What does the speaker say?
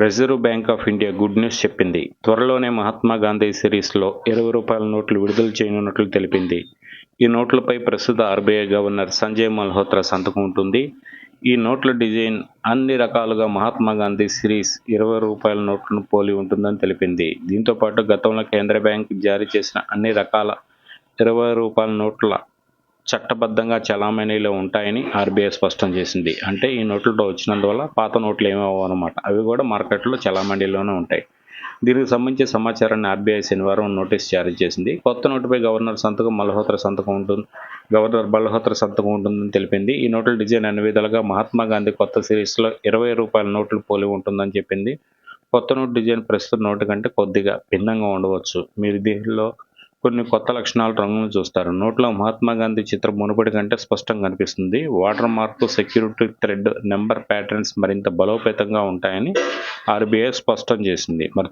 Reserve bank of India good news చెప్పింది. త్వరలోనే మహాత్మా గాంధీ సిరీస్లో రూ. 20 నోట్లు విడుదల చేయనున్నట్లు తెలిపింది. ఈ నోట్లపై ప్రస్తుత ఆర్బీఐ గవర్నర్ సంజయ్ మల్హోత్రా సంతకం ఉంటుంది. ఈ నోట్ల డిజైన్ అన్ని రకాలుగా మహాత్మా గాంధీ సిరీస్ రూ. 20 నోట్లను పోలి ఉంటుందని తెలిపింది. దీంతో పాటు గతంలో కేంద్ర బ్యాంక్ జారీ చేసిన అన్ని రకాల రూ. 20 నోట్ల చట్టబద్ధంగా చలామణిలో ఉంటాయని ఆర్బీఐ స్పష్టం చేసింది. అంటే ఈ నోట్లతో వచ్చినందువల్ల పాత నోట్లు ఏమవ్వవు అన్నమాట. అవి కూడా మార్కెట్లో చలామణిలోనే ఉంటాయి. దీనికి సంబంధించిన సమాచారాన్ని ఆర్బీఐ శనివారం నోటీస్ జారీ చేసింది. కొత్త నోటుపై గవర్నర్ మల్హోత్రా సంతకం ఉంటుందని తెలిపింది. ఈ నోట్ల డిజైన్ అన్ని విధాలుగా మహాత్మా గాంధీ కొత్త సిరీస్లో రూ. 20 నోట్లు పోలి ఉంటుందని చెప్పింది. కొత్త నోటు డిజైన్ ప్రస్తుత నోటు కంటే కొద్దిగా భిన్నంగా ఉండవచ్చు. మీరు దీనిలో కొన్ని కొత్త లక్షణాల రంగులను చూస్తారు. నోట్లో మహాత్మా గాంధీ చిత్రం మునుపటి కంటే స్పష్టంగా కనిపిస్తుంది. Water mark, security thread, number patterns మరింత బలోపేతంగా ఉంటాయని ఆర్బీఐ స్పష్టం చేసింది. మరి